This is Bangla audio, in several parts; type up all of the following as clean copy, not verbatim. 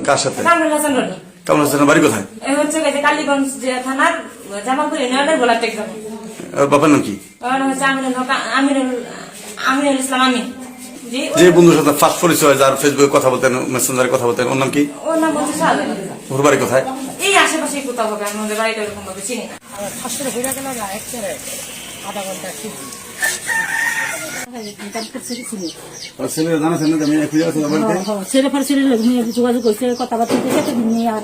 কার সাথে? কামরুল হাসান রনি। কামরুল হাসানের বাড়ি কোথায়? হচ্ছে কালীগঞ্জ থানার জামালপুর ইউনিয়নের গোলাপ টেক গ্রামে। ওর বাবার নাম কি? ওর হচ্ছে আমিনুল ইসলাম আমিন। যে বন্ধুর সাথে ফার্স্ট পরিচয়, যার ফেসবুকে কথা বলতেন, মেসেঞ্জারে কথা বলতেন, ওর নাম কি? ওর নাম হচ্ছে শাহজাহান। ওর বাড়ি কোথায়? এই আশেপাশে কোথাও হবে, আমাদের বাড়িটা ওরকম ভাবে চিনি না। আধা ঘন্টা যোগাযোগ করছে, কথাবার্তা আর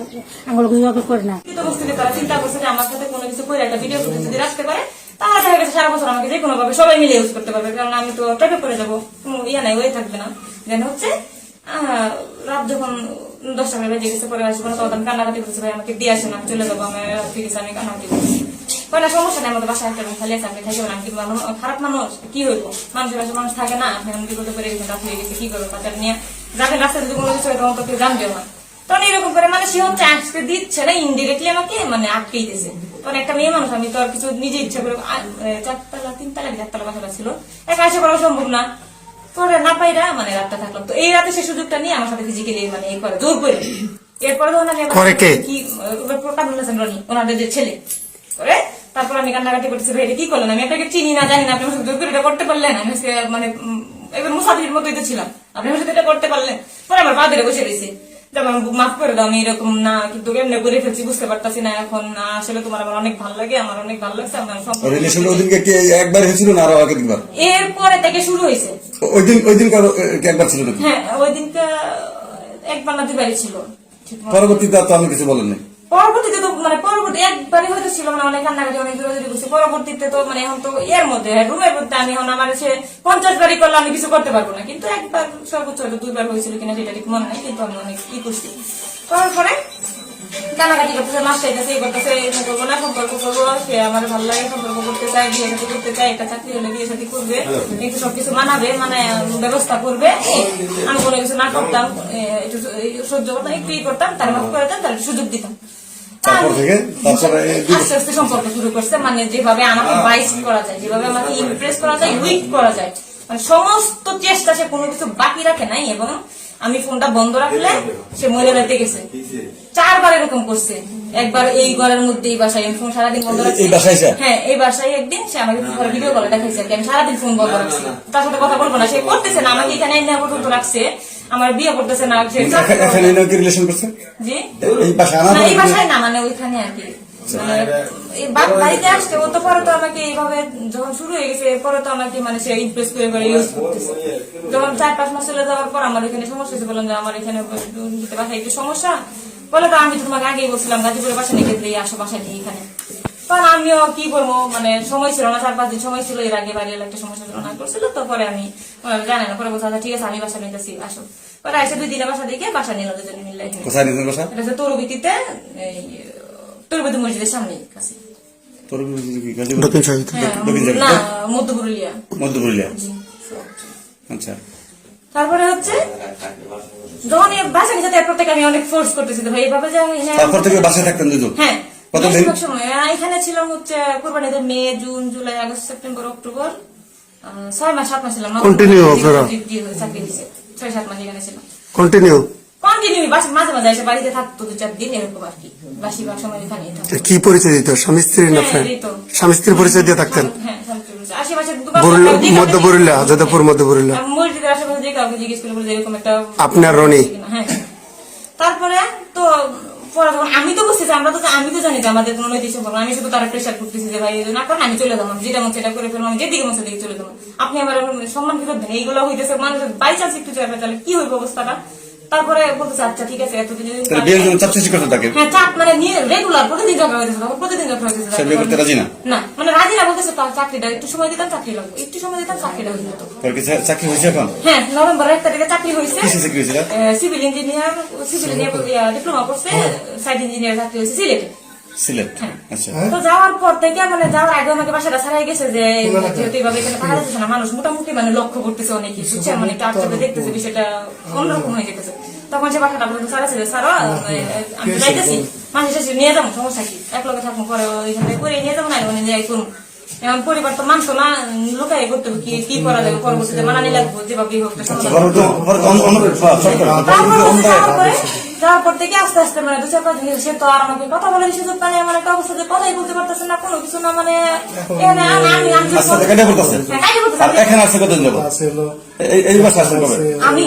আঙুল করে না। তারা চিন্তা করছে যে আমার সাথে কোনো কিছু করে একটা ভিডিও যদি রাখতে পারে, তাহলে দেখা গেছে সারা বছর আমাকে যে কোনো ভাবে সবাই মিলে ইউজ করতে পারবে, কারণ আমি তো ট্র্যাকে করে যাবো, কোনো ইয়ে নাই, ওয়ে থাকবে না। যেন হচ্ছে রাত যখন 10টা বেজে গেছে, পরে আসবো না, তখন আমি কান্নাকাটি করছি, ভাই আমাকে দিয়ে আসে না, চলে যাবো, আমি রাত গেছে, আমি কান্নাকাটি করছি। না সমস্যা নেই, আমাদের বাসায় একটা খালি আছে, আপনি থাকবেন, আমি কিন্তু খারাপ মানুষ কি হইবো, মানুষের বাসায় মানুষ থাকে না, আপনি আমি বিপদে পড়ে গেছেন, রাত হয়ে গেছে, কি করবো, বাচ্চা নিয়ে যাবেন রাস্তায় যদি কোনো কিছু হয় তখন তো কেউ জানবেও না। তখন এরকম করে মানে সে হচ্ছে আজকে দিচ্ছে না, ইনডিরেক্টলি আমাকে মানে আটকেই দিয়েছে। তখন একটা মেয়ে মানুষ, আমি তো আর কিছু নিজে ইচ্ছা করে 4তলা বাসাটা ছিল, একা এসে করা সম্ভব না। পরে না পাইরা মানে রাতটা থাকলাম, তো এই রাতে সে সুযোগটা নিয়ে আমার সাথে ফিজিক্যালি মানে এই করে জোর করে। এরপরে ধরুন আমি কি কামরুল হাসান রনি, ওনাদের যে ছেলে করে, তারপর আমি কান্নাকাটি করতেছি, ভাই এটা কি করলেন, আমি আপনাকে চিনি না জানি না, আপনি আমার সাথে জোর করে এটা করতে পারলেন, আমি মানে এবার মুসাফির মতোই তো ছিলাম, আপনি আমার সাথে এটা করতে পারলেন। পরে আমার পা ধরে বসে রয়েছে, যেমন মাফ করে দাও, আমি এরকম না, কিন্তু এমনি করে ফেলছি, বুঝতে পারতাছি না এখন, আসলে তোমার আমার অনেক ভালো লাগে, আমার অনেক ভালো লাগছে। এরপরে থেকে শুরু হয়েছে, ওই দিন একবার ছিল? হ্যাঁ ওই দিনটা একবার না দুবারই ছিল। পরবর্তীতে তো আমি কিছু বলেন নাই? পরবর্তীতে তো মানে পরবর্তী একবারই হয়তো ছিল, মানে অনেক কান্নাকাটি, অনেক দূরাদূরি করছে। পরবর্তীতে তো মানে এখন তো এর মধ্যে রুমের মধ্যে আমি এখন আমার সে 50 বারই করলে আমি কিছু করতে পারবো না, কিন্তু একবার সর্বোচ্চ হয়তো 2বার হয়েছিল কিনা সেটা ঠিক মনে নাই, কিন্তু আমি অনেক ই করছি। করার পরে কান্নাকাটি করতেছে, মাস চাইতেছে, এই করতেছে, এটা করবো না, সম্পর্ক করবো, সে আমার ভালো লাগে, সম্পর্ক করতে চাই, বিয়ে সাথে করতে চাই, একটা চাকরি হলে বিয়ে সাথে করবে, একটু সবকিছু মানাবে, মানে ব্যবস্থা করবে। আমি কোনো কিছু না করতাম, একটু সহ্য করতাম, একটু ই করতাম, তার মাফ করে দিতাম, তার সুযোগ দিতাম। আস্তে আস্তে সম্পর্ক শুরু করছে, মানে যেভাবে আমাকে বাইস করা যায়, যেভাবে আমাকে ইমপ্রেস করা যায়, উইক করা যায়, মানে সমস্ত চেষ্টা, সে কোনো কিছু বাকি রাখে নাই। এবং আমি ফোনটা বন্ধ রাখলে সে মহিলা রাখতে গেছে 4বার এরকম করছে। একবার এই ঘরের মধ্যে, এই বাসায় আমি ফোন সারাদিন বন্ধ রাখছি। হ্যাঁ এই বাসায় একদিন সে আমাকে ভিডিও কলে দেখাইছে, আমি সারাদিন ফোন বন্ধ রাখছি, তার সাথে কথা বলবো না, সে করতেছে না, আমাকে এখানে এনে পর্যন্ত রাখছে, আমার বিয়ে করতেছে না। জি এই বাসায় না, মানে ওইখানে আর কি, বাড়িতে আসছে। ও তো পরে তো আমাকে এইভাবে যখন শুরু হয়ে গেছে, এরপরে তো আমাকে মানে সে ইমপ্রেস করে করে ইউজ করতেছে। যখন 4-5 মাস চলে যাওয়ার পর আমার এখানে সমস্যা হয়েছে, বললাম যে আমার এখানে বাসায় একটু সমস্যা, বলে তো আমি তোমাকে আগেই বলছিলাম গাজীপুরের বাসা নিয়ে গেলে আসো, বাসায় নিয়ে এখানে। তখন আমিও কি করবো, মানে সময় ছিল না, 4-5 দিন সময় ছিল, এর আগে বাড়ির একটা সমস্যা ছিল না করছিল, তো পরে আমি জানি না, পরে বলছি ঠিক আছে আমি বাসা নিতেছি, আসো। পরে এসে 2 দিনে বাসা দেখে বাসা নিল, দুজনে মিলে। এটা তরুবীতিতে, তরুবতী মসজিদের সামনে কাছে, মধ্যপুরুলিয়া। আচ্ছা, তারপরে হচ্ছে যখন বাসা নিতে, এরপর থেকে আমি অনেক ফোর্স করতেছি, ভাই এভাবে যে তারপর থেকে বাসায় থাকতেন দুজন? হ্যাঁ সময় এখানে ছিলাম হচ্ছে কোরবানিতে, May, June, July, August, September, October, 6-7 মাস ছিলাম। চাকরি দিচ্ছে 6-7 মাস এখানে ছিলাম কন্টিনিউ, মাঝে মাঝে এসে বাড়িতে থাকতো 2-4 দিন এরকম আর কি, বাসিবার সময় এখানে। কি পরিচয় দিত? স্বামী স্ত্রীর না? স্বামী স্ত্রীর পরিচয় দিয়ে থাকতেন? হ্যাঁ মধ্যপুরুলিয়া, যাদবপুর মধ্যপুরুলিয়া। মসজিদের আশেপাশে যে কাউকে জিজ্ঞেস করে বলে এরকম একটা আপনার রনি। হ্যাঁ তারপরে তো আমি তো বুঝতেছি, আমি তো জানি যে আমাদের কোনো নৈতিক সম্পর্ক, আমি শুধু তারা প্রেশার করতেছি যে ভাই না করেন, আমি চলে যাবো, যেটা মন সেটা করে ফেলবো, আমি যেদিকে মন সেদিকে চলে যাবো, আপনি আমার সম্মান ফেরত দেন। এইগুলো হইতেছে মানুষের বাই চান্স একটু চলে কি হইব অবস্থাটা। তারপরে বলতেছে আচ্ছা ঠিক আছে, এতদিন হ্যাঁ চাপ মানে রেগুলার প্রতিদিন ঝগড়া হইতেছে, প্রতিদিন ঝগড়া হইতেছে, রাজি না, মানে রাজি না বলতেছে চাকরিটা একটু সময় দিতাম, চাকরি লাগবে, একটু সময় দিতাম, চাকরিটা হয়ে যেত। চাকরি হয়েছে এখন? হ্যাঁ নভেম্বর 1 তারিখে চাকরি হয়েছে, সিভিল ইঞ্জিনিয়ার ডিপ্লোমা করছে, সাইড ইঞ্জিনিয়ার চাকরি হয়েছে সিলেটে। তো যাওয়ার পর থেকে মানে যাওয়ার আগে আমাকে বাসাটা ছাড়াই গেছে, যে যেহেতু এইভাবে এখানে পাওয়া যাচ্ছে না, মানুষ মোটামুটি মানে লক্ষ্য করতেছে অনেক কিছু, মানে একটু আচরণে দেখতেছে বিষয়টা অন্যরকম হয়ে যেতেছে। তখন সে বাসাটা পর্যন্ত ছাড়াচ্ছে যে স্যার আমি যাইতেছি, মানুষ এসে নিয়ে যাবো, সমস্যা কি, এক লগে থাকবো, পরে ওইখানে করে নিয়ে যাবো, না মানে যাই করুন। এখন পরিবার তো মানতো না, লোকাই করতে হবে, কি করা যাবে, পরবর্তীতে মানানি লাগবো, যেভাবেই হোক। যাওয়ার পর থেকে আস্তে আস্তে মানে 2-4 দিন সে তো আর আমাকে কথা বলে সুযোগ পায় না, এমন একটা অবস্থা যে কথাই বলতে পারতেছে না, কোনো কিছু না, মানে এখানে আমি আচ্ছা কাটে বলতেছে হ্যাঁ, কাজে বলতেছে। আর এখানে আছে কতদিন যাবো এই বাসা আসেন কবে আমি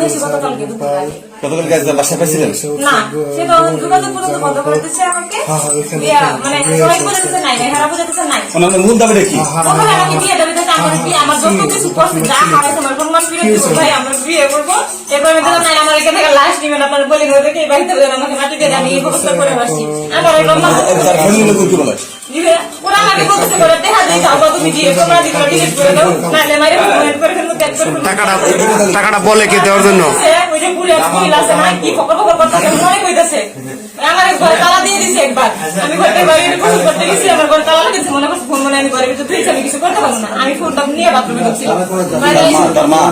এসে গতকালকে দুপুর আগে। গতকাল গাছ বাসা পাইছিলেন না, সে তো যোগাযোগ পর্যন্ত বন্ধ করে দিচ্ছে আমাকে, মানে সবাই বোঝাতেছে নাই, হেরা বোঝাতেছে নাই। ওনার মূল দাবিটা কি? তখন আমাকে বিয়ে দাবি দিতে আমার বিয়ে, আমার যত কিছু কষ্ট যা হারাইছে আমার সম্মান ফিরে দিব, ভাই আমরা বিয়ে করবো, এরপর আমি দিলাম নাই আমার এখানে থেকে লাশ নিবেন আপনার বলি হয়ে থেকে এই বাড়িতে আমাকে মাটি দিয়ে আমি এই ব্যবস্থা করে আসছি। আমার ওই লম্বা কি বলে ওরা আমাকে বলতেছে করে দেখা যায় যাও তুমি দিয়ে তোমরা দিন ডিলিট করে দাও, নাহলে মাইরে কমেন্ট করে ফেলবো, ট্যাগ করে ফেলবো। টাকাটা বলে কে দেওয়ার জন্য? ওই যে পুলিশ আছে না, কি ফকর ফকর করতেছে মনে কইতাছে আমার ঘরে তালা দিয়ে দিছে একবার, আমি ঘরে বাড়ি গোসল করতে গেছি, আমার ঘরে তালা লাগিয়েছে, মনে করছে ফোন মনে আমি ঘরে ভিতরে ধুয়েছি, আমি কিছু করতে পারবো না, আমি ফোনটা নিয়ে বাথরুমে ঢুকছিলাম,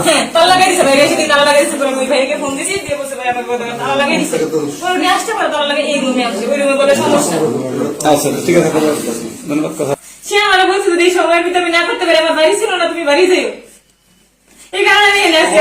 হ্যাঁ তালা লাগাই দিছে, বাইরে এসে তালা লাগাই দিছে, ওই ভাইকে ফোন দিয়েছি দিয়ে বলছে ভাই আমার ঘরে তালা লাগাই দিছে, ওর নিয়ে আসতে পারে তালা লাগাই এই রুমে আসছে, ওই রুমে বলে সমস্যা। আচ্ছা ঠিক আছে ধন্যবাদ কথা সে আমার বলছে যদি এই সময়ের ভিতরে আমি না করতে পারি আমার বাড়ি ছিল না, তুমি বাড়ি যাও, এই কারণে আমি এনে আসছি।